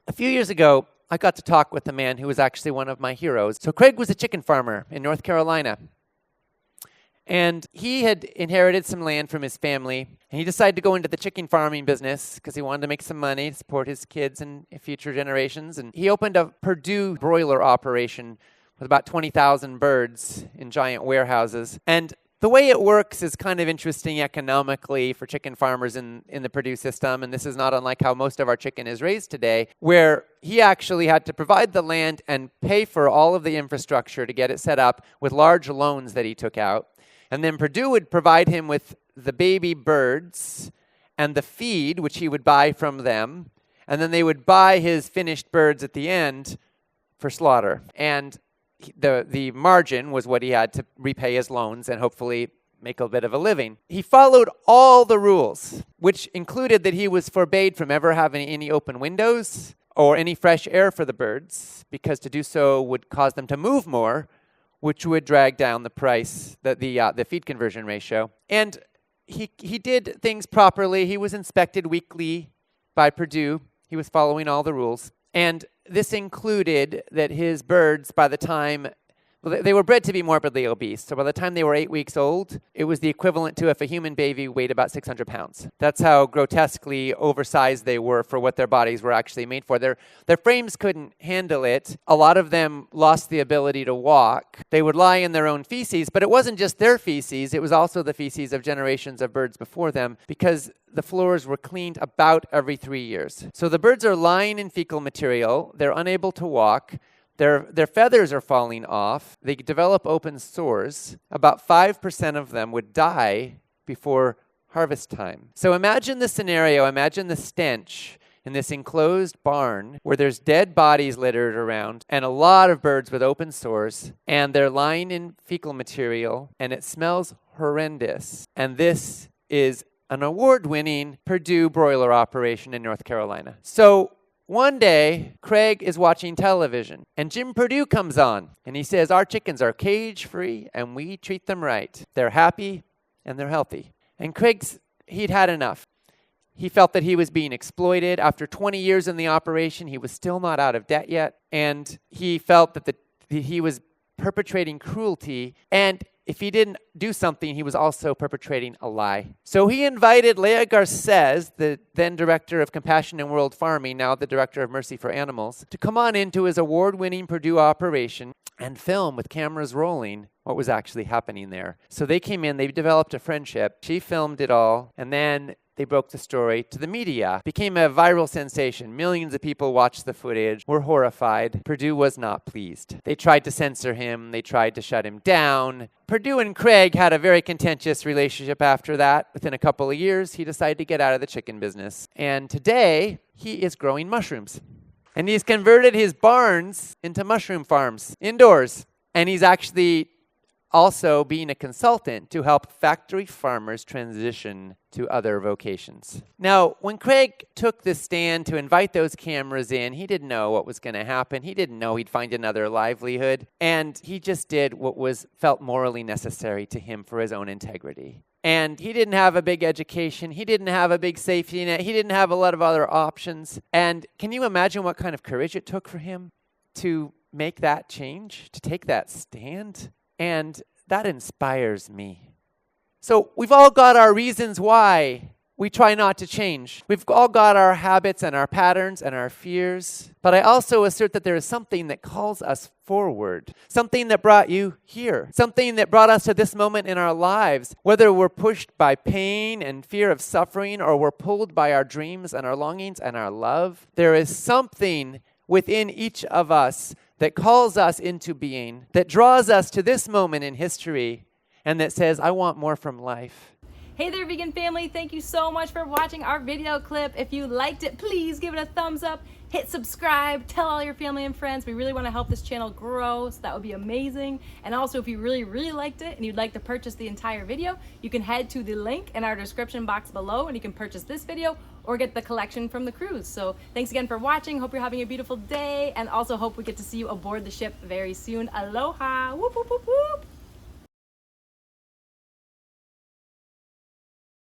A few years ago, I got to talk with a man who was actually one of my heroes. So Craig was a chicken farmer in North Carolina. And he had inherited some land from his family. And he decided to go into the chicken farming business because he wanted to make some money to support his kids and future generations. And he opened a Purdue broiler operation with about 20,000 birds in giant warehouses. And the way it works is kind of interesting economically for chicken farmers in the Purdue system, and this is not unlike how most of our chicken is raised today, where he actually had to provide the land and pay for all of the infrastructure to get it set up with large loans that he took out. And then Purdue would provide him with the baby birds and the feed, which he would buy from them, and then they would buy his finished birds at the end for slaughter. And the margin was what he had to repay his loans and hopefully make a bit of a living. He followed all the rules, which included that he was forbade from ever having any open windows or any fresh air for the birds, because to do so would cause them to move more, which would drag down the price, the feed conversion ratio. And he did things properly. He was inspected weekly by Purdue. He was following all the rules. And this included that his birds, by the time, they were bred to be morbidly obese. So by the time they were 8 weeks old, it was the equivalent to if a human baby weighed about 600 pounds. That's how grotesquely oversized they were for what their bodies were actually made for. Their frames couldn't handle it. A lot of them lost the ability to walk. They would lie in their own feces, but it wasn't just their feces. It was also the feces of generations of birds before them, because the floors were cleaned about every 3 years. So the birds are lying in fecal material. They're unable to walk. Their feathers are falling off. They develop open sores. About 5% of them would die before harvest time. So imagine the scenario, imagine the stench in this enclosed barn where there's dead bodies littered around and a lot of birds with open sores, and they're lying in fecal material, and it smells horrendous. And this is an award-winning Purdue broiler operation in North Carolina. So one day, Craig is watching television, and Jim Purdue comes on, and he says, "Our chickens are cage-free, and we treat them right. They're happy, and they're healthy." And he'd had enough. He felt that he was being exploited. After 20 years in the operation, he was still not out of debt yet, and he felt that he was perpetrating cruelty, and if he didn't do something, he was also perpetrating a lie. So he invited Leah Garces, the then director of Compassion in World Farming, now the director of Mercy for Animals, to come on into his award-winning Purdue operation and film with cameras rolling what was actually happening there. So they came in, they developed a friendship. She filmed it all, and then they broke the story to the media. Became a viral sensation. Millions of people watched the footage, were horrified. Purdue was not pleased. They tried to censor him. They tried to shut him down. Purdue and Craig had a very contentious relationship after that. Within a couple of years, he decided to get out of the chicken business. And today, he is growing mushrooms. And he's converted his barns into mushroom farms, indoors. And he's actually also being a consultant to help factory farmers transition to other vocations. Now, when Craig took the stand to invite those cameras in, he didn't know what was going to happen. He didn't know he'd find another livelihood. And he just did what felt morally necessary to him for his own integrity. And he didn't have a big education. He didn't have a big safety net. He didn't have a lot of other options. And can you imagine what kind of courage it took for him to make that change, to take that stand? And that inspires me. So we've all got our reasons why we try not to change. We've all got our habits and our patterns and our fears. But I also assert that there is something that calls us forward. Something that brought you here. Something that brought us to this moment in our lives. Whether we're pushed by pain and fear of suffering, or we're pulled by our dreams and our longings and our love, there is something within each of us that calls us into being, that draws us to this moment in history, and that says, I want more from life. Hey there, vegan family. Thank you so much for watching our video clip. If you liked it, please give it a thumbs up, hit subscribe, tell all your family and friends. We really want to help this channel grow, so that would be amazing. And also, if you really liked it and you'd like to purchase the entire video, you can head to the link in our description box below and you can purchase this video or get the collection from the cruise. So thanks again for watching. Hope you're having a beautiful day, and also hope we get to see you aboard the ship very soon. Aloha! Whoop, whoop, whoop, whoop.